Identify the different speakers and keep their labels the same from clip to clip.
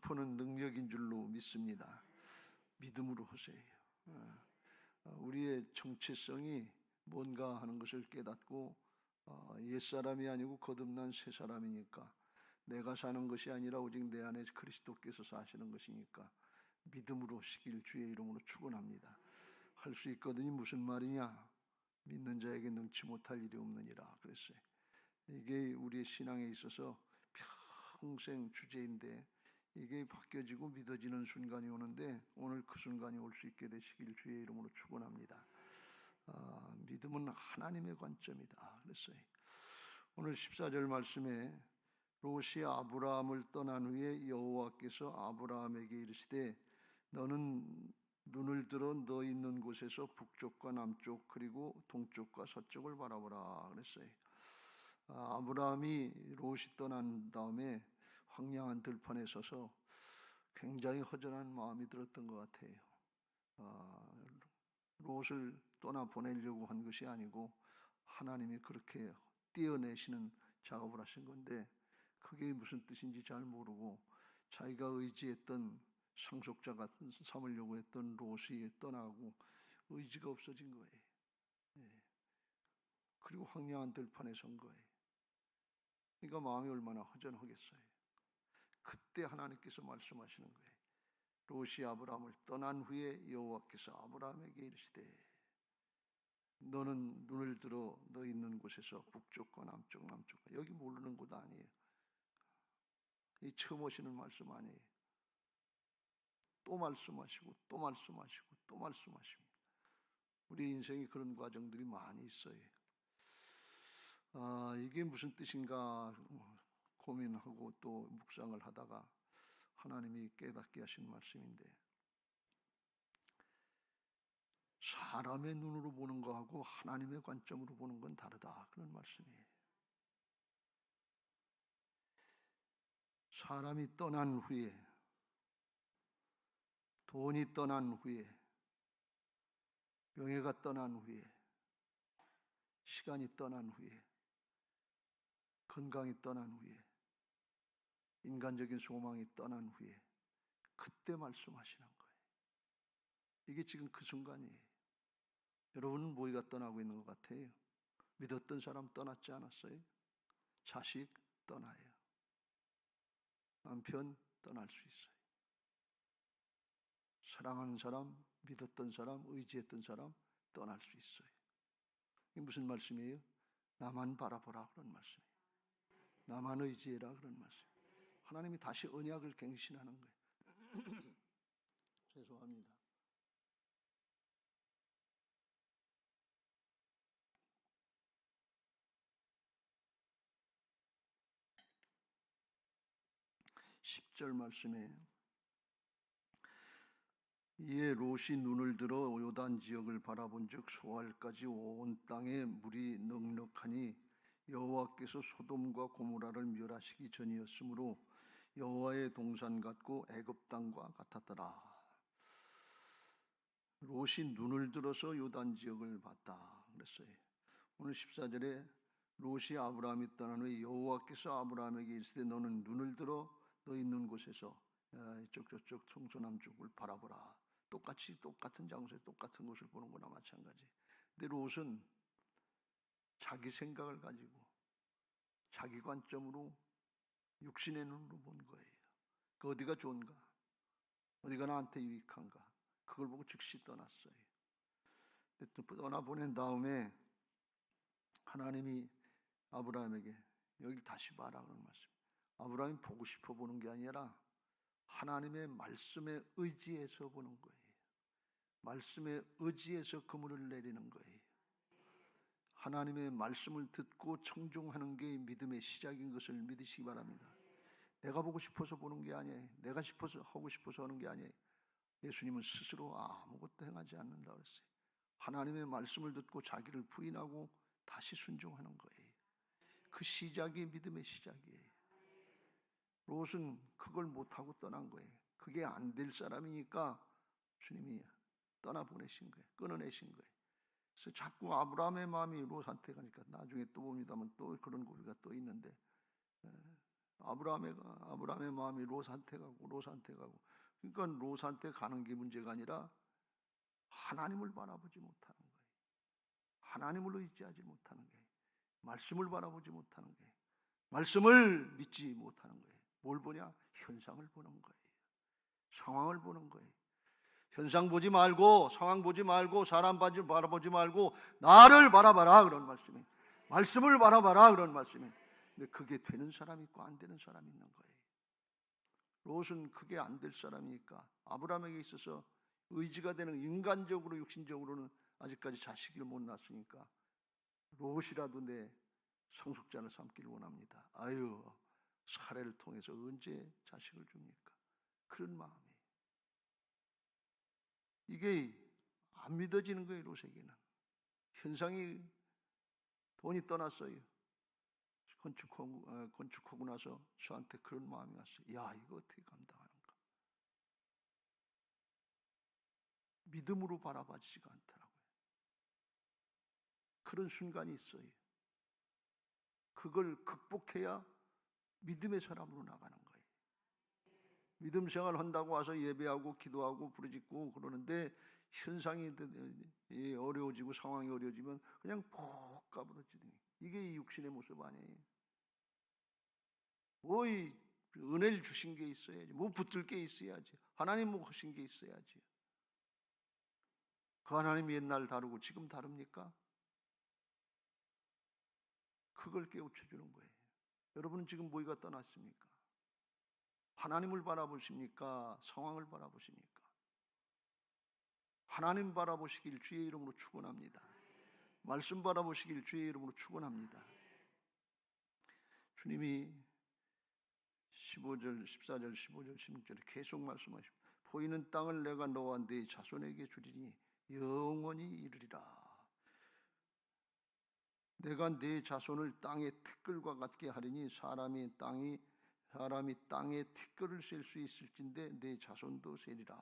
Speaker 1: 짚어는 능력인 줄로 믿습니다. 믿음으로 하세요. 우리의 정체성이 뭔가 하는 것을 깨닫고 옛사람이 아니고 거듭난 새 사람이니까 내가 사는 것이 아니라 오직 내 안에 그리스도께서 사시는 것이니까 믿음으로 시길 주의 이름으로 축원합니다. 할 수 있거든요. 무슨 말이냐? 믿는 자에게 능치 못할 일이 없느니라 그랬어요. 이게 우리의 신앙에 있어서 평생 주제인데 이게 바뀌어지고 믿어지는 순간이 오는데 오늘 그 순간이 올 수 있게 되시길 주의 이름으로 축원합니다. 믿음은 하나님의 관점이다 그랬어요. 오늘 14절 말씀에 롯이 아브라함을 떠난 후에 여호와께서 아브라함에게 이르시되 너는 눈을 들어 너 있는 곳에서 북쪽과 남쪽 그리고 동쪽과 서쪽을 바라보라 그랬어요. 아브라함이 롯이 떠난 다음에 황량한 들판에 서서 굉장히 허전한 마음이 들었던 것 같아요. 롯을 떠나 보내려고 한 것이 아니고 하나님이 그렇게 떼어내시는 작업을 하신 건데 그게 무슨 뜻인지 잘 모르고 자기가 의지했던 상속자 같은 삼으려고 했던 롯이 떠나고 의지가 없어진 거예요. 그리고 황량한 들판에 선 거예요. 그러니까 마음이 얼마나 허전하겠어요. 그때 하나님께서 말씀하시는 거예요. 롯이 아브라함을 떠난 후에 여호와께서 아브라함에게 이르시되 너는 눈을 들어 너 있는 곳에서 북쪽과 남쪽 여기 모르는 곳 아니에요. 이 처음 오시는 말씀 아니에요. 또 말씀하시고 또 말씀하시고 또 말씀하십니다. 우리 인생에 그런 과정들이 많이 있어요. 이게 무슨 뜻인가 고민하고 또 묵상을 하다가 하나님이 깨닫게 하신 말씀인데 사람의 눈으로 보는 거하고 하나님의 관점으로 보는 건 다르다 그런 말씀이에요. 사람이 떠난 후에 돈이 떠난 후에 명예가 떠난 후에 시간이 떠난 후에 건강이 떠난 후에 인간적인 소망이 떠난 후에 그때 말씀하시는 거예요. 이게 지금 그 순간이에요. 여러분은 뭐가 떠나고 있는 것 같아요? 믿었던 사람 떠났지 않았어요? 자식 떠나요. 남편 떠날 수 있어요. 사랑하는 사람, 믿었던 사람, 의지했던 사람 떠날 수 있어요. 이게 무슨 말씀이에요? 나만 바라보라 그런 말씀이에요. 나만 의지해라 그런 말씀. 하나님이 다시 언약을 갱신하는 거예요. 죄송합니다. (10절) 말씀에 이에 롯이 눈을 들어 요단 지역을 바라본즉 소알까지 온 땅에 물이 넉넉하니 여호와께서 소돔과 고모라를 멸하시기 전이었으므로 여호와의 동산 같고 애굽 땅과 같았더라. 롯이 눈을 들어서 요단 지역을 봤다 그랬어요. 오늘 14절에 롯이 아브라함이 떠난 후에 여호와께서 아브라함에게 이르시되 너는 눈을 들어 너 있는 곳에서 이쪽 저쪽 동서남쪽을 바라보라. 똑같은 장소에 똑같은 곳을 보는 거나 마찬가지. 근데 롯은 자기 생각을 가지고 자기 관점으로 육신의 눈으로 본 거예요. 그 어디가 좋은가? 어디가 나한테 유익한가? 그걸 보고 즉시 떠났어요. 떠나보낸 다음에 하나님이 아브라함에게 여기를 다시 봐라 그런 말씀. 아브라함이 보고 싶어 보는 게 아니라 하나님의 말씀에 의지해서 보는 거예요. 말씀에 의지해서 그물을 내리는 거예요. 하나님의 말씀을 듣고 청종하는 게 믿음의 시작인 것을 믿으시기 바랍니다. 내가 보고 싶어서 보는 게 아니에요. 내가 하고 싶어서 하는 게 아니에요. 예수님은 스스로 아무것도 행하지 않는다 그랬어요. 하나님의 말씀을 듣고 자기를 부인하고 다시 순종하는 거예요. 그 시작이 믿음의 시작이에요. 롯은 그걸 못하고 떠난 거예요. 그게 안 될 사람이니까 주님이 떠나보내신 거예요. 끊어내신 거예요. 그래서 자꾸 아브라함의 마음이 롯한테 가니까 나중에 또 봅니다만 또 그런 고비가 또 있는데 아브라함의 마음이 롯한테 가고. 그러니까 롯한테 가는 게 문제가 아니라 하나님을 바라보지 못하는 거예요. 하나님을 의지하지 못하는 거예요. 말씀을 바라보지 못하는 거예요. 말씀을 믿지 못하는 거예요. 뭘 보냐? 현상을 보는 거예요. 상황을 보는 거예요. 현상 보지 말고, 상황 보지 말고, 사람 바라보지 말고 나를 바라봐라 그런 말씀이에요. 말씀을 바라봐라 그런 말씀이에요. 근데 그게 되는 사람이 있고 안 되는 사람이 있는 거예요. 롯은 그게 안 될 사람이니까 아브라함에게 있어서 의지가 되는, 인간적으로 육신적으로는 아직까지 자식을 못 낳았으니까 롯이라도 내 상속자를 삼기를 원합니다. 아유, 사례를 통해서 언제 자식을 줍니까? 그런 마음이. 이게 안 믿어지는 거예요. 롯에게는 현상이, 돈이 떠났어요. 건축하고 나서 저한테 그런 마음이 왔어요. 야, 이거 어떻게 감당하는가? 믿음으로 바라봐지지가 않더라고요. 그런 순간이 있어요. 그걸 극복해야 믿음의 사람으로 나가는 거예요. 믿음 생활 한다고 와서 예배하고 기도하고 부르짖고 그러는데 현상이 어려워지고 상황이 어려워지면 그냥 푹 가버려지더니, 이게 이 육신의 모습 아니에요. 뭐 은혜를 주신 게 있어야지, 뭐 붙들 게 있어야지, 하나님 뭐 하신 게 있어야지. 그 하나님이 옛날 다르고 지금 다릅니까? 그걸 깨우쳐주는 거예요. 여러분은 지금 뭐가 떠났습니까? 하나님을 바라보십니까? 상황을 바라보십니까? 하나님 바라보시길 주의 이름으로 축원합니다. 말씀 바라보시길 주의 이름으로 축원합니다. 주님이 15절, 14절, 15절, 16절에 계속 말씀하십니다. 보이는 땅을 내가 너와 네 자손에게 주리니 영원히 이르리라. 내가 네 자손을 땅의 티끌과 같게 하리니 사람이 땅에 티끌을 셀 수 있을진데 네 자손도 세리라.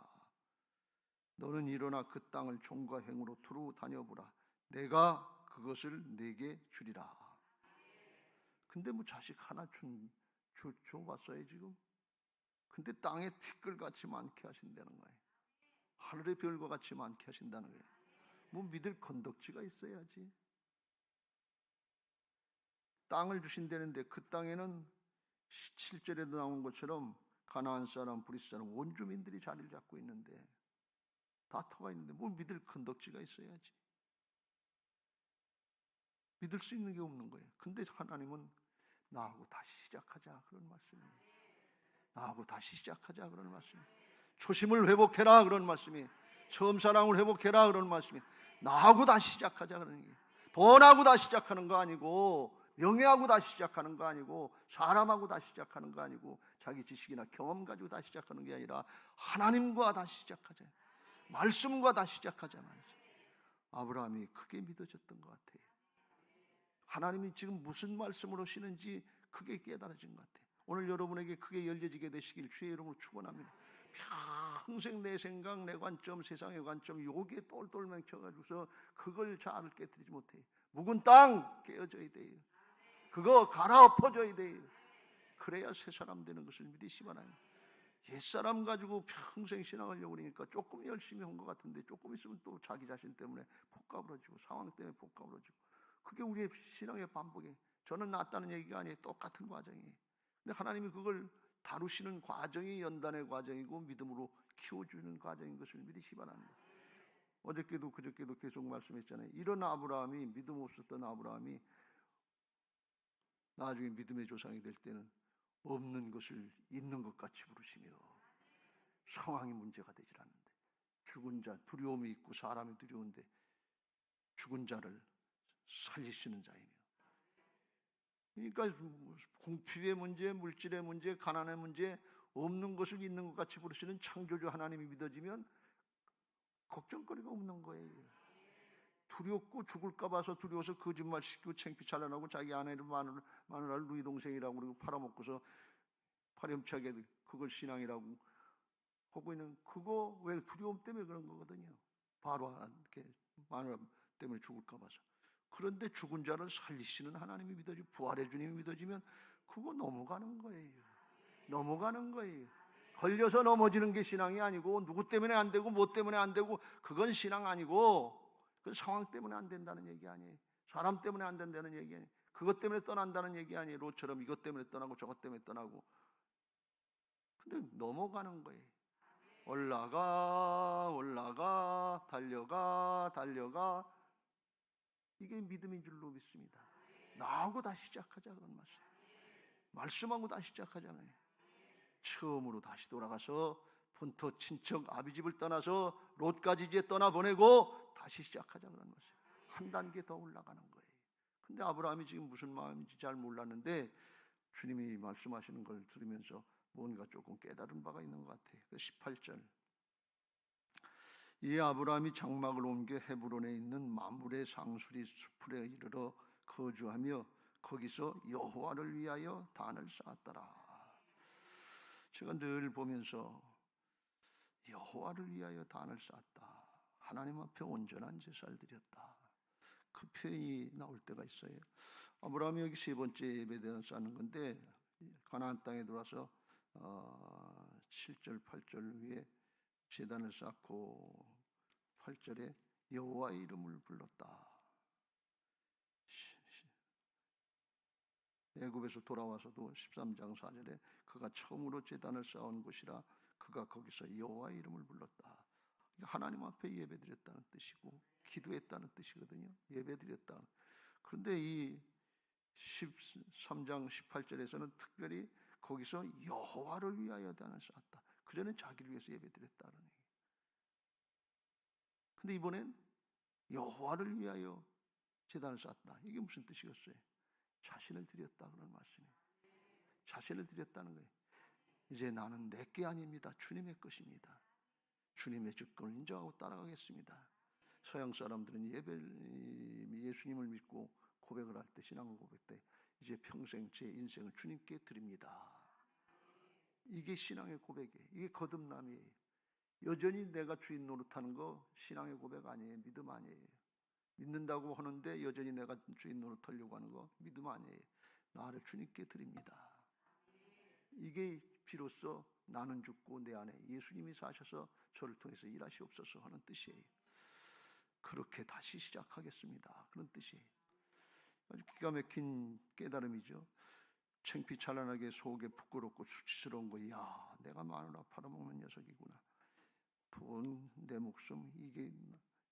Speaker 1: 너는 일어나 그 땅을 종과 행으로 두루 다녀보라. 내가 그것을 네게 주리라. 근데 뭐 자식 하나 줘봤어요 지금? 근데 땅에 티끌같이 많게 하신다는 거예요. 하늘의 별과 같이 많게 하신다는 거예요. 뭐 믿을 건덕지가 있어야지. 땅을 주신다는데 그 땅에는 7절에도 나온 것처럼 가나안 사람, 브리스 사람, 원주민들이 자리를 잡고 있는데, 다 터가 있는데 뭐 믿을 건덕지가 있어야지. 믿을 수 있는 게 없는 거예요. 근데 하나님은 나하고 다시 시작하자 그런 말씀이에요. 나하고 다시 시작하자 그런 말씀이에요. 초심을 회복해라 그런 말씀이에요. 처음 사랑을 회복해라 그런 말씀이에요. 나하고 다시 시작하자 그런 얘기예요. 돈하고 다시 시작하는 거 아니고, 명예하고 다시 시작하는 거 아니고, 사람하고 다시 시작하는 거 아니고, 자기 지식이나 경험 가지고 다시 시작하는 게 아니라 하나님과 다시 시작하자, 말씀과 다시 시작하자 말이죠. 아브라함이 크게 믿어졌던 것 같아요. 하나님이 지금 무슨 말씀을 하시는지 크게 깨달아진 것 같아요. 오늘 여러분에게 크게 열려지게 되시길 주의 이름으로 축원합니다. 평생 내 생각, 내 관점, 세상의 관점 여기에 똘똘 맹쳐가지고서 그걸 잘 깨뜨리지 못해요. 묵은 땅 깨어져야 돼요. 그거 갈아엎어져야 돼요. 그래야 새 사람 되는 것을 믿으시 바랍니다. 옛사람 가지고 평생 신앙하려고 그러니까 조금 열심히 한 것 같은데 조금 있으면 또 자기 자신 때문에 폭가부러지고 상황 때문에 폭가부러지고, 그게 우리의 신앙의 반복이에요. 저는 낫다는 얘기가 아니에요. 똑같은 과정이에요. 근데 하나님이 그걸 다루시는 과정이 연단의 과정이고 믿음으로 키워주는 과정인 것을 믿으시 바랍니다. 어저께도 그저께도 계속 말씀했잖아요. 이런 아브라함이, 믿음 없었던 아브라함이 나중에 믿음의 조상이 될 때는 없는 것을 있는 것 같이 부르시며, 상황이 문제가 되질 않는데, 죽은 자, 두려움이 있고 사람이 두려운데 죽은 자를 살리시는 자이며, 그러니까 공피의 문제, 물질의 문제, 가난의 문제, 없는 것을 있는 것 같이 부르시는 창조주 하나님이 믿어지면 걱정거리가 없는 거예요. 두렵고 죽을까 봐서 두려워서 거짓말 시키고 창피 잘라나고 자기 아내를 마누라를 누이 동생이라고 그러고 팔아먹고서 파렴치하게 그걸 신앙이라고 하고 있는, 그거 왜 두려움 때문에 그런 거거든요. 바로 이렇게 마누라 때문에 죽을까 봐서. 그런데 죽은 자를 살리시는 하나님이 믿어지고 부활의 주님이 믿어지면 그거 넘어가는 거예요. 넘어가는 거예요. 걸려서 넘어지는 게 신앙이 아니고, 누구 때문에 안 되고 뭐 때문에 안 되고 그건 신앙 아니고, 그 상황 때문에 안 된다는 얘기 아니에요. 사람 때문에 안 된다는 얘기 아니에요. 그것 때문에 떠난다는 얘기 아니에요. 롯처럼 이것 때문에 떠나고 저것 때문에 떠나고. 근데 넘어가는 거예요. 올라가 올라가 달려가 달려가. 이게 믿음인 줄로 믿습니다. 나하고 다시 시작하자, 그런 말씀. 말씀하고 다시 시작하잖아요. 처음으로 다시 돌아가서 본토 친척 아비 집을 떠나서 롯까지 이제 떠나보내고 다시 시작하자, 그런 말씀. 한 단계 더 올라가는 거예요. 근데 아브라함이 지금 무슨 마음인지 잘 몰랐는데 주님이 말씀하시는 걸 들으면서 뭔가 조금 깨달은 바가 있는 것 같아요. 18절. 이 아브라함이 장막을 옮겨 헤브론에 있는 마므레 상수리 숲에 이르러 거주하며 거기서 여호와를 위하여 단을 쌓았더라. 제가 늘 보면서 여호와를 위하여 단을 쌓았다, 하나님 앞에 온전한 제사를 드렸다, 그 표현이 나올 때가 있어요. 아브라함이 여기 세 번째 예배대를 쌓는 건데, 가나안 땅에 들어와서 7절 8절 위에 제단을 쌓고 8절에 여호와의 이름을 불렀다. 애굽에서 돌아와서도 13장 4절에 그가 처음으로 제단을 쌓은 곳이라 그가 거기서 여호와의 이름을 불렀다. 하나님 앞에 예배드렸다는 뜻이고 기도했다는 뜻이거든요. 예배드렸다. 그런데 이 13장 18절에서는 특별히 거기서 여호와를 위하여 단을 쌓았다. 그전엔 자기를 위해서 예배드렸다는 얘기. 근데 이번엔 여호와를 위하여 제단을 쌓았다. 이게 무슨 뜻이겠어요? 자신을 드렸다, 그런 말씀이에요. 자신을 드렸다는 거예요. 이제 나는 내게 아닙니다. 주님의 것입니다. 주님의 주권을 인정하고 따라가겠습니다. 서양 사람들은 예수님을 믿고 고백을 할 때, 신앙 고백 때 이제 평생 제 인생을 주님께 드립니다. 이게 신앙의 고백이에요. 이게 거듭남이에요. 여전히 내가 주인 노릇하는 거 신앙의 고백 아니에요. 믿음 아니에요. 믿는다고 하는데 여전히 내가 주인 노릇하려고 하는 거 믿음 아니에요. 나를 주님께 드립니다. 이게 비로소 나는 죽고 내 안에 예수님이 사셔서 저를 통해서 일하시옵소서 하는 뜻이에요. 그렇게 다시 시작하겠습니다, 그런 뜻이에요. 아주 기가 막힌 깨달음이죠. 창피찬란하게 속에 부끄럽고 수치스러운 거, 야, 내가 마누라 팔아먹는 녀석이구나. 돈, 내 목숨, 이게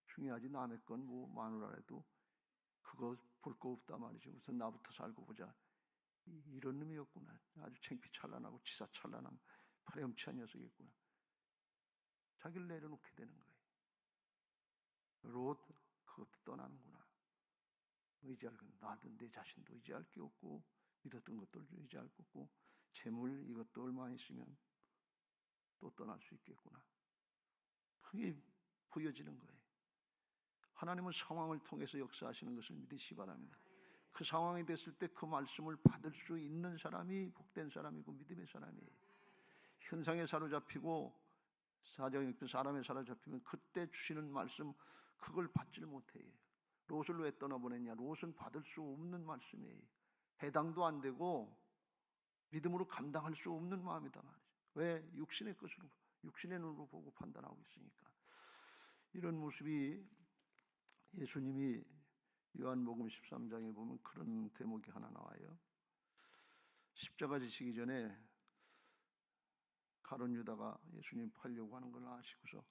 Speaker 1: 중요하지. 남의 건 뭐 마누라라도 그거 볼 거 없다 말이죠. 우선 나부터 살고 보자. 이런 놈이었구나. 아주 창피찬란하고 치사찬란한 파렴치한 녀석이었구나. 자기를 내려놓게 되는 거예요. 롯, 그것도 떠나는구나. 의지할 건 나도 내 자신도 의지할 게 없고 믿었던 것도 의지할 게 없고 재물 이것도 얼마 있으면 또 떠날 수 있겠구나. 그게 보여지는 거예요. 하나님은 상황을 통해서 역사하시는 것을 믿으시기 바랍니다. 그 상황이 됐을 때 그 말씀을 받을 수 있는 사람이 복된 사람이고 믿음의 사람이에요. 현상에 사로잡히고 사람에 사로잡히면 그때 주시는 말씀 그걸 받지를 못해요. 롯을 왜 떠나보냈냐? 롯은 받을 수 없는 말씀이에요. 해당도 안 되고 믿음으로 감당할 수 없는 마음이다 말이죠. 왜? 육신의 것으로, 육신의 눈으로 보고 판단하고 있으니까. 이런 모습이 예수님이 요한복음 13장에 보면 그런 대목이 하나 나와요. 십자가 지시기 전에 가룟 유다가 예수님 팔려고 하는 걸 아시고서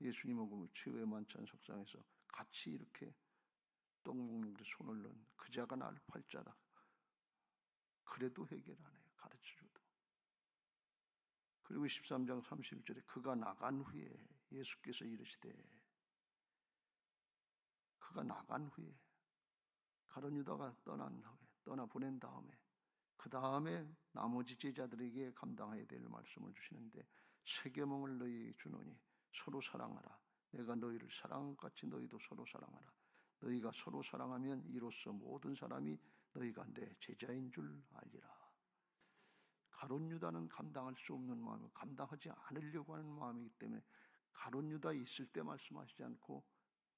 Speaker 1: 예수님하고 최후의 만찬 석상에서 같이 이렇게 떡 먹는 데 손을 넣은 그 자가 나를 팔 자다. 그래도 회개를 안 해요. 가르쳐줘도. 그리고 13장 31절에 그가 나간 후에 예수께서 이르시되, 그가 나간 후에 가룟 유다가 떠나보낸 다음에 그 다음에 나머지 제자들에게 감당해야 될 말씀을 주시는데, 새 계명을 너희에게 주노니 서로 사랑하라. 내가 너희를 사랑한 것 같이 너희도 서로 사랑하라. 너희가 서로 사랑하면 이로써 모든 사람이 너희가 내 제자인 줄 알리라. 가룟 유다는 감당할 수 없는 마음이고 감당하지 않으려고 하는 마음이기 때문에 가룟 유다 있을 때 말씀하시지 않고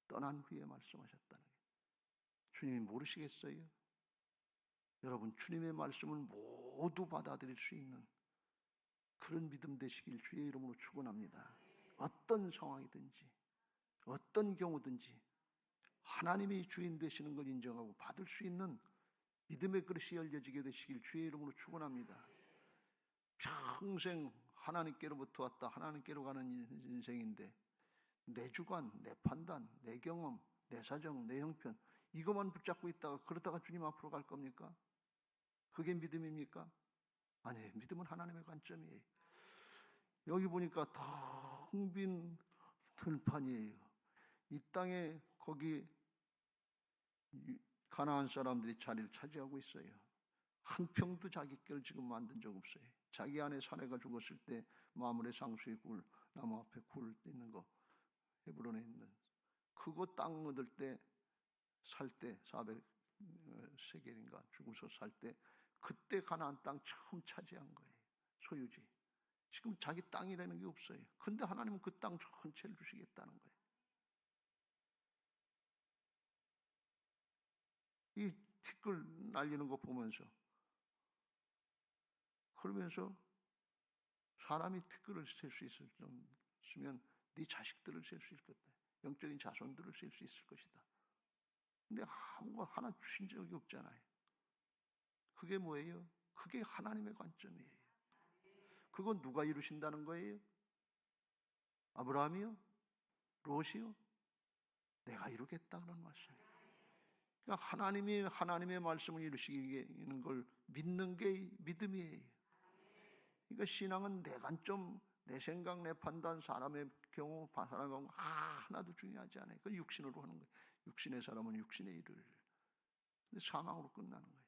Speaker 1: 떠난 후에 말씀하셨다는 거예요. 주님이 모르시겠어요? 여러분 주님의 말씀을 모두 받아들일 수 있는 그런 믿음 되시길 주의 이름으로 축원합니다. 어떤 상황이든지 어떤 경우든지 하나님이 주인 되시는 걸 인정하고 받을 수 있는 믿음의 그릇이 열려지게 되시길 주의 이름으로 축원합니다. 평생 하나님께로부터 왔다 하나님께로 가는 인생인데 내 주관, 내 판단, 내 경험, 내 사정, 내 형편 이것만 붙잡고 있다가 그러다가 주님 앞으로 갈 겁니까? 그게 믿음입니까? 아니에요. 믿음은 하나님의 관점이에요. 여기 보니까 텅 빈 들판이에요. 이 땅에 거기 가나안 사람들이 자리를 차지하고 있어요. 한 평도 자기 걸 지금 만든 적 없어요. 자기 아내 사례가 죽었을 때 마물의 상수의 굴, 나무 앞에 굴 있는 거 헤브론에 있는 그거 땅 얻을 때 살 때 400세겔인가 주고서 살 때 그때 가나안 땅 처음 차지한 거예요. 소유지. 지금 자기 땅이라는 게 없어요. 근데 하나님은 그 땅 전체를 주시겠다는 거예요. 이 티끌 날리는 거 보면서 그러면서 사람이 티끌을 셀 수 있으면 네 자식들을 셀 수 있을 것이다. 영적인 자손들을 셀 수 있을 것이다. 근데 아무거 하나 주신 적이 없잖아요. 그게 뭐예요? 그게 하나님의 관점이에요. 그건 누가 이루신다는 거예요? 아브라함이요? 롯이요? 내가 이루겠다 그런 말씀이에요. 그러니까 하나님이 하나님의 말씀을 이루시는 걸 믿는 게 믿음이에요. 그러니까 신앙은 내 관점, 내 생각, 내 판단, 사람의 경우, 사람의 경우 하나도 중요하지 않아요. 그 육신으로 하는 거예요. 육신의 사람은 육신의 일을. 근데 사망으로 끝나는 거예요.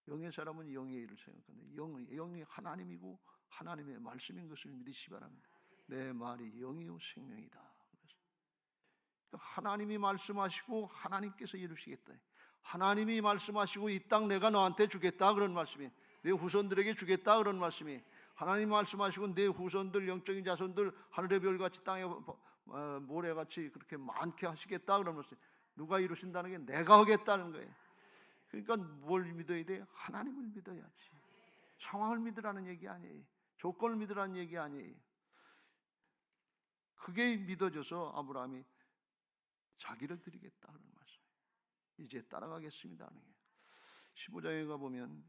Speaker 1: 영의 사람은 영의 일을 생각하는데 영이 하나님이고 하나님의 말씀인 것을 믿으시기 바랍니다. 내 말이 영이요 생명이다. 하나님이 말씀하시고 하나님께서 이루시겠다. 하나님이 말씀하시고 이 땅 내가 너한테 주겠다 그런 말씀이, 내 후손들에게 주겠다 그런 말씀이, 하나님 말씀하시고 내 후손들 영적인 자손들 하늘의 별같이 땅의 모래같이 그렇게 많게 하시겠다 그런 말씀. 누가 이루신다는 게 내가 하겠다는 거예요. 그러니까 뭘 믿어야 돼? 하나님을 믿어야지. 상황을 믿으라는 얘기 아니에요. 조건을 믿으라는 얘기 아니에요. 그게 믿어져서 아브라함이 자기를 드리겠다 그런 말씀. 이제 따라가겠습니다 하는 게. 15장에 가보면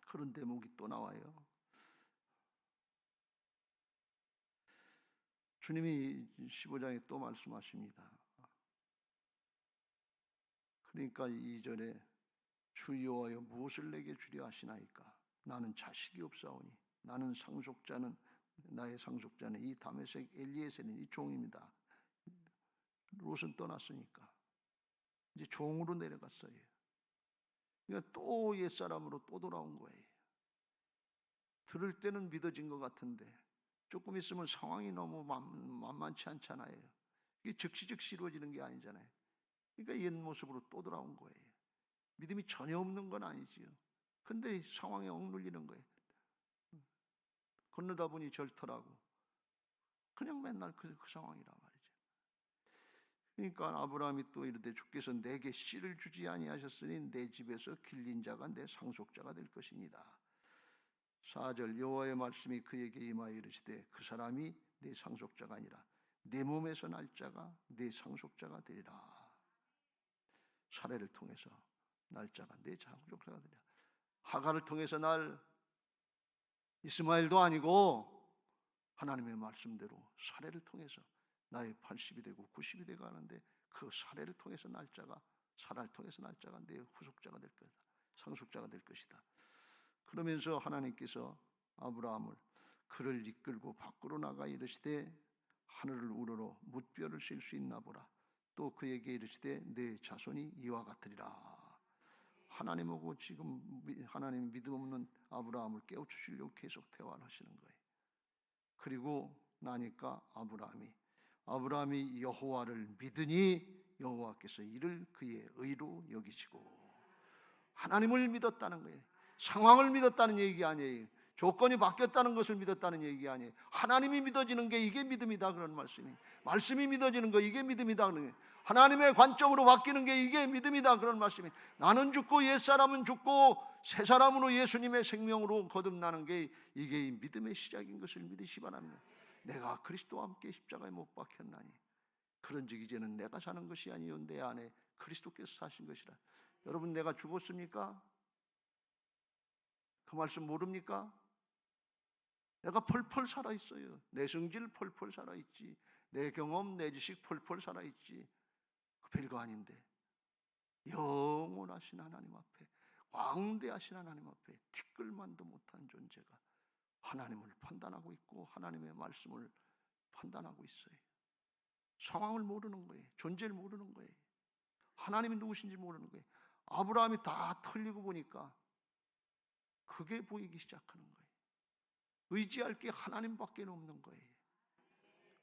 Speaker 1: 그런 대목이 또 나와요. 주님이 15장에 또 말씀하십니다. 그러니까 2절에 주 여호와여 무엇을 내게 주려 하시나이까? 나는 자식이 없사오니 나는 나의 상속자는 이 다메섹 엘리에셀인 이 종입니다. 롯은 떠났으니까 이제 종으로 내려갔어요. 그러니까 또 옛사람으로 또 돌아온 거예요. 들을 때는 믿어진 것 같은데 조금 있으면 상황이 너무 만만치 않잖아요. 이게 즉시 이루어지는 게 아니잖아요. 그러니까 옛 모습으로 또 돌아온 거예요. 믿음이 전혀 없는 건 아니지요. 근데 상황에 억눌리는 거예요. 건너다 보니 절터라고. 그냥 맨날 그 상황이란 말이죠. 그러니까 아브라함이 또 이르되 주께서 내게 씨를 주지 아니하셨으니 내 집에서 길린 자가 내 상속자가 될 것이니이다. 4절 여호와의 말씀이 그에게 임하여 이르시되 그 사람이 내 상속자가 아니라 내 몸에서 날 자가 내 상속자가 되리라. 사례를 통해서 날짜가 내 상속자가 되리라. 하갈을 통해서 날 이스마엘도 아니고 하나님의 말씀대로 사례를 통해서 나의 80이 되고 90이 되고 하는데 그 사례를 통해서 사라를 통해서 날짜가 내 후속자가 될 것이다. 상속자가 될 것이다. 그러면서 하나님께서 아브라함을 그를 이끌고 밖으로 나가 이르시되 하늘을 우러러 뭇별을 셀 수 있나 보라. 또 그에게 이르시되 내 자손이 이와 같으리라. 하나님하고 지금 하나님 믿음 없는 아브라함을 깨우치시려고 계속 대화를 하시는 거예요. 그리고 나니까 아브라함이 여호와를 믿으니 여호와께서 이를 그의 의로 여기시고, 하나님을 믿었다는 거예요. 상황을 믿었다는 얘기 아니에요. 조건이 바뀌었다는 것을 믿었다는 얘기 아니에요. 하나님이 믿어지는 게 이게 믿음이다 그런 말씀이. 말씀이 믿어지는 거 이게 믿음이다 그런 거예요. 하나님의 관점으로 바뀌는 게 이게 믿음이다 그런 말씀이. 나는 죽고 옛사람은 죽고 새 사람으로 예수님의 생명으로 거듭나는 게 이게 믿음의 시작인 것을 믿으시 바랍니다. 내가 그리스도와 함께 십자가에 못 박혔나니 그런즉 이제는 내가 사는 것이 아니요 내 안에 그리스도께서 사신 것이라. 여러분, 내가 죽었습니까? 그 말씀 모릅니까? 내가 펄펄 살아있어요. 내 성질 펄펄 살아있지. 내 경험, 내 지식 펄펄 살아있지. 별거 아닌데 영원하신 하나님 앞에, 광대하신 하나님 앞에 티끌만도 못한 존재가 하나님을 판단하고 있고 하나님의 말씀을 판단하고 있어요. 상황을 모르는 거예요. 존재를 모르는 거예요. 하나님이 누구신지 모르는 거예요. 아브라함이 다 털리고 보니까 그게 보이기 시작하는 거예요. 의지할 게 하나님밖에 없는 거예요.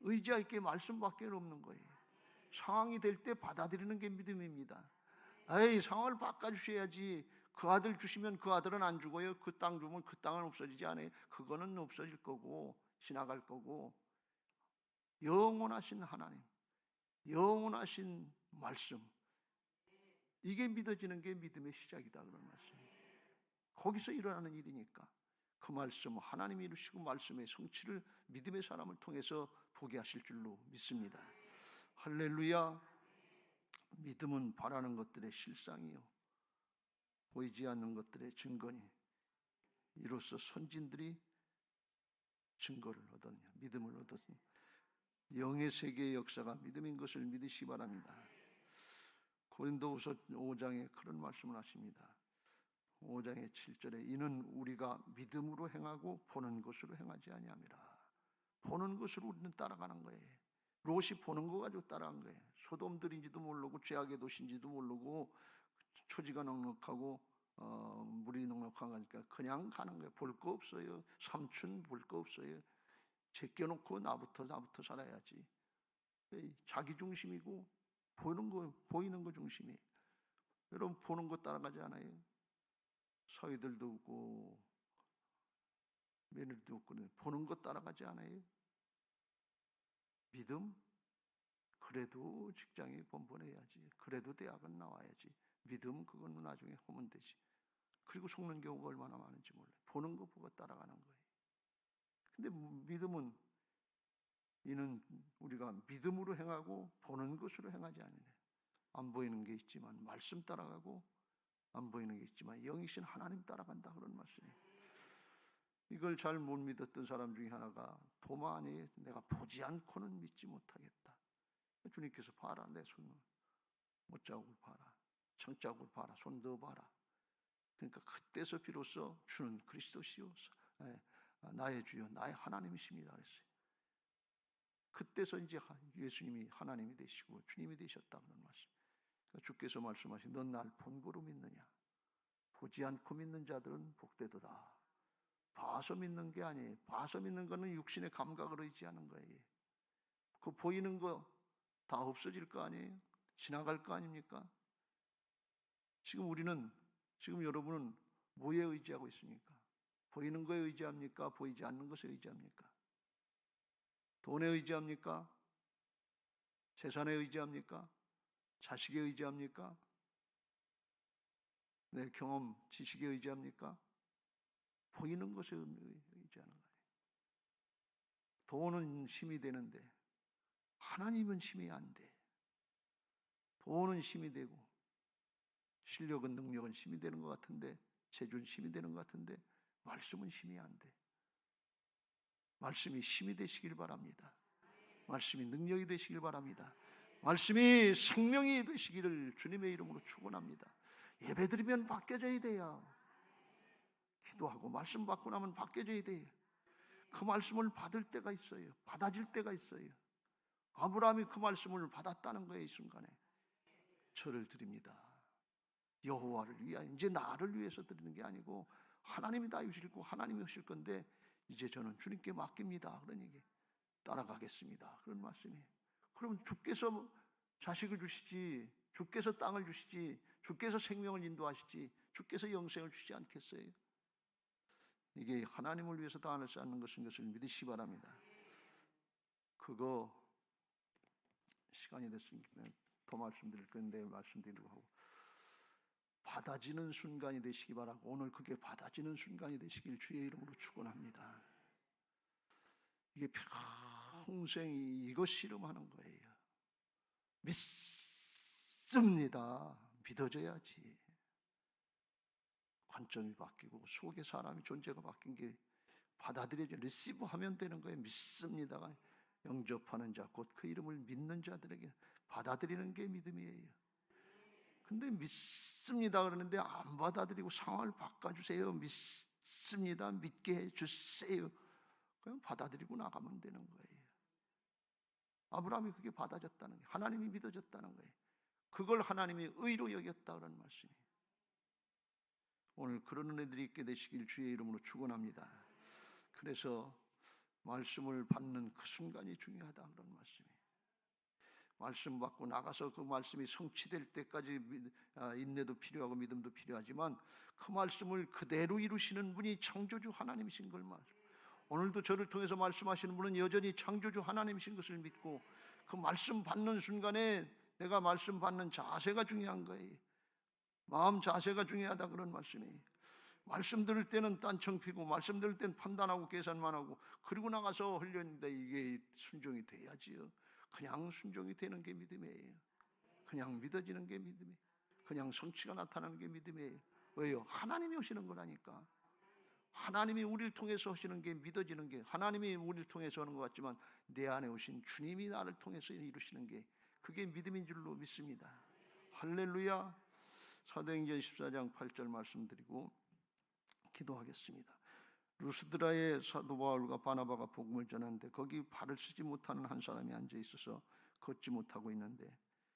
Speaker 1: 의지할 게 말씀밖에 없는 거예요. 상황이 될 때 받아들이는 게 믿음입니다. 에이, 상황을 바꿔주셔야지. 그 아들 주시면 그 아들은 안 죽어요. 그 땅 주면 그 땅은 없어지지 않아요. 그거는 없어질 거고 지나갈 거고. 영원하신 하나님, 영원하신 말씀, 이게 믿어지는 게 믿음의 시작이다 그런 말씀이에요. 거기서 일어나는 일이니까 그 말씀, 하나님이 이루시고 말씀의 성취를 믿음의 사람을 통해서 보게 하실 줄로 믿습니다. 할렐루야. 믿음은 바라는 것들의 실상이요 보이지 않는 것들의 증거니 이로써 선진들이 증거를 얻었냐, 믿음을 얻었냐. 영의 세계의 역사가 믿음인 것을 믿으시기 바랍니다. 고린도후서 5장에 그런 말씀을 하십니다. 5장의 7절에 이는 우리가 믿음으로 행하고 보는 것으로 행하지 아니함이라. 보는 것으로 우리는 따라가는 거예요. 롯이 보는 거 가지고 따라간 거예요. 소돔들인지도 모르고 죄악의 도시인지도 모르고 초지가 넉넉하고 물이 넉넉한 거니까 그냥 가는 거예요. 볼 거 없어요. 삼촌 볼 거 없어요. 제껴놓고 나부터 살아야지. 자기 중심이고 보이는 거 중심이에요. 여러분, 보는 거 따라가지 않아요? 사위들도 없고 며느리도 없고 보는 거 따라가지 않아요? 믿음? 그래도 직장이 번번해야지. 그래도 대학은 나와야지. 믿음 그건 나중에 하면 되지. 그리고 속는 경우가 얼마나 많은지 몰라요. 보는 거 보고 따라가는 거예요. 근데 믿음은 이는 우리가 믿음으로 행하고 보는 것으로 행하지 않으냐. 안 보이는 게 있지만 말씀 따라가고 안 보이는 게 있지만 영이신 하나님 따라간다 그런 말씀이에요. 이걸 잘 못 믿었던 사람 중에 하나가 도마 안에 내가 보지 않고는 믿지 못하겠다. 주님께서 봐라, 내 손 못자국을 봐라, 청자국을 봐라, 손 넣어봐라. 그러니까 그때서 비로소 주는 그리스도시요 나의 주여 나의 하나님이십니다 그랬어요. 그때서 이제 예수님이 하나님이 되시고 주님이 되셨다 그런 말씀. 그러니까 주께서 말씀하신 넌 날 본고로 믿느냐. 보지 않고 믿는 자들은 복되도다. 봐서 믿는 게 아니에요. 봐서 믿는 거는 육신의 감각으로 의지하는 거예요. 그 보이는 거 다 없어질 거 아니에요? 지나갈 거 아닙니까? 지금 여러분은 뭐에 의지하고 있습니까? 보이는 거에 의지합니까? 보이지 않는 것에 의지합니까? 돈에 의지합니까? 재산에 의지합니까? 자식에 의지합니까? 내 경험, 지식에 의지합니까? 보이는 것에 의지하는 거예요. 돈은 힘이 되는데 하나님은 힘이 안 돼. 돈은 힘이 되고 실력은 능력은 힘이 되는 것 같은데 재주는 힘이 되는 것 같은데 말씀은 힘이 안 돼. 말씀이 힘이 되시길 바랍니다. 말씀이 능력이 되시길 바랍니다. 말씀이 생명이 되시기를 주님의 이름으로 축원합니다. 예배드리면 바뀌어져야 돼요. 기도하고 말씀 받고 나면 바뀌어져야 돼요. 그 말씀을 받을 때가 있어요. 받아질 때가 있어요. 아브라함이 그 말씀을 받았다는 거예요. 이 순간에 저를 드립니다. 여호와를 위하여. 이제 나를 위해서 드리는 게 아니고 하나님이 다 주시고 하나님이 하실 건데 이제 저는 주님께 맡깁니다. 그런 얘기. 따라가겠습니다. 그런 말씀이에요. 그러면 주께서 자식을 주시지, 주께서 땅을 주시지, 주께서 생명을 인도하시지, 주께서 영생을 주시지 않겠어요? 이게 하나님을 위해서 단을 쌓는 것을 믿으시기 바랍니다. 그거 시간이 됐으니까 더 말씀드릴 건데 말씀드리려고 하고, 받아지는 순간이 되시기 바라고, 오늘 그게 받아지는 순간이 되시길 주의 이름으로 축원합니다. 이게 평생 이거 씨름하는 거예요. 믿습니다. 믿어져야지. 관점이 바뀌고 속의 사람이 존재가 바뀐 게 받아들여져 리시브하면 되는 거예요. 믿습니다가 영접하는 자, 곧 그 이름을 믿는 자들에게 받아들이는 게 믿음이에요. 근데 믿습니다 그러는데 안 받아들이고 상황을 바꿔주세요. 믿습니다. 믿게 해주세요. 그냥 받아들이고 나가면 되는 거예요. 아브라함이 그게 받아졌다는 거예요. 하나님이 믿어졌다는 거예요. 그걸 하나님이 의로 여겼다는 말씀이에요. 오늘 그런 은혜들이 있게 되시길 주의 이름으로 축원합니다. 그래서 말씀을 받는 그 순간이 중요하다 그런 말씀이에요. 말씀 받고 나가서 그 말씀이 성취될 때까지 인내도 필요하고 믿음도 필요하지만 그 말씀을 그대로 이루시는 분이 창조주 하나님이신 걸 오늘도 저를 통해서 말씀하시는 분은 여전히 창조주 하나님이신 것을 믿고 그 말씀 받는 순간에 내가 말씀 받는 자세가 중요한 거예요. 마음 자세가 중요하다 그런 말씀이에요. 말씀 들을 때는 딴청 피고 말씀 들을 때는 판단하고 계산만 하고 그리고 나가서 흘렸는데 이게 순종이 돼야지요. 그냥 순종이 되는 게 믿음이에요. 그냥 믿어지는 게 믿음이에요. 그냥 성취가 나타나는 게 믿음이에요. 왜요? 하나님이 오시는 거라니까. 하나님이 우리를 통해서 하시는 게 믿어지는 게, 하나님이 우리를 통해서 하는 것 같지만 내 안에 오신 주님이 나를 통해서 이루시는 게 그게 믿음인 줄로 믿습니다. 할렐루야. 사도행전 14장 8절 말씀드리고 기도하겠습니다. 루스드라의 사도 바울과 바나바가 복음을 전하는데 거기 발을 쓰지 못하는 한 사람이 앉아 있어서 걷지 못하고 있는데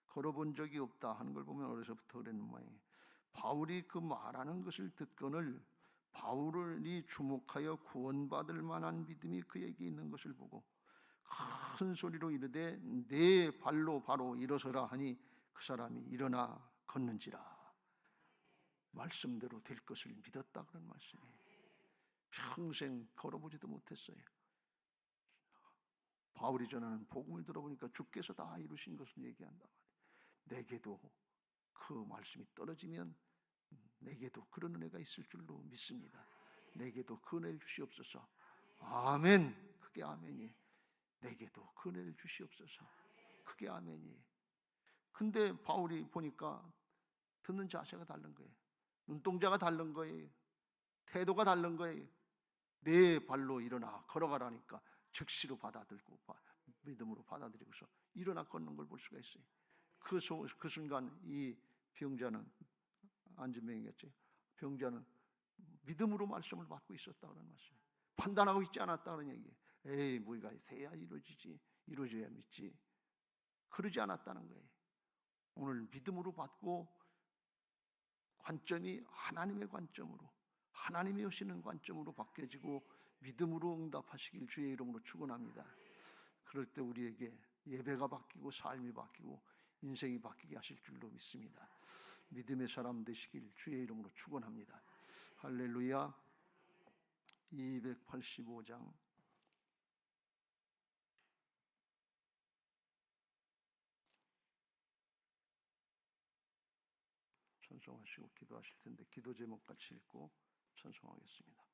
Speaker 1: 걸어본 적이 없다 하는 걸 보면 어려서부터 그랬는 모양이에요. 바울이 그 말하는 것을 듣거늘 바울이 주목하여 구원받을 만한 믿음이 그에게 있는 것을 보고 큰 소리로 이르되 내 발로 바로 일어서라 하니 그 사람이 일어나 걷는지라. 말씀대로 될 것을 믿었다 그런 말씀이에요. 평생 걸어보지도 못했어요. 바울이 전하는 복음을 들어보니까 주께서 다 이루신 것을 얘기한단 말이에요. 내게도 그 말씀이 떨어지면 내게도 그런 은혜가 있을 줄로 믿습니다. 내게도 그 은혜를 주시옵소서. 아멘. 그게 아멘이에요. 내게도 그 은혜를 주시옵소서. 그게 아멘이에요. 근데 바울이 보니까 듣는 자세가 다른 거예요. 눈동자가 다른 거예요. 태도가 다른 거예요. 내 발로 일어나 걸어가라니까 즉시로 받아들고 믿음으로 받아들이고서 일어나 걷는 걸 볼 수가 있어요. 그 순간 이 병자는 안진병이겠지. 병자는 믿음으로 말씀을 받고 있었다는 말씀이에요. 판단하고 있지 않았다는 얘기예요. 에이 뭐가 돼야 이루어지지, 이루어져야 믿지. 그러지 않았다는 거예요. 오늘 믿음으로 받고 관점이 하나님의 관점으로, 하나님이 오시는 관점으로 바뀌어지고 믿음으로 응답하시길 주의 이름으로 축원합니다. 그럴 때 우리에게 예배가 바뀌고 삶이 바뀌고 인생이 바뀌게 하실 줄로 믿습니다. 믿음의 사람 되시길 주의 이름으로 축원합니다. 할렐루야. 285장 찬송하시고 기도하실 텐데 기도 제목 같이 읽고 찬송하겠습니다.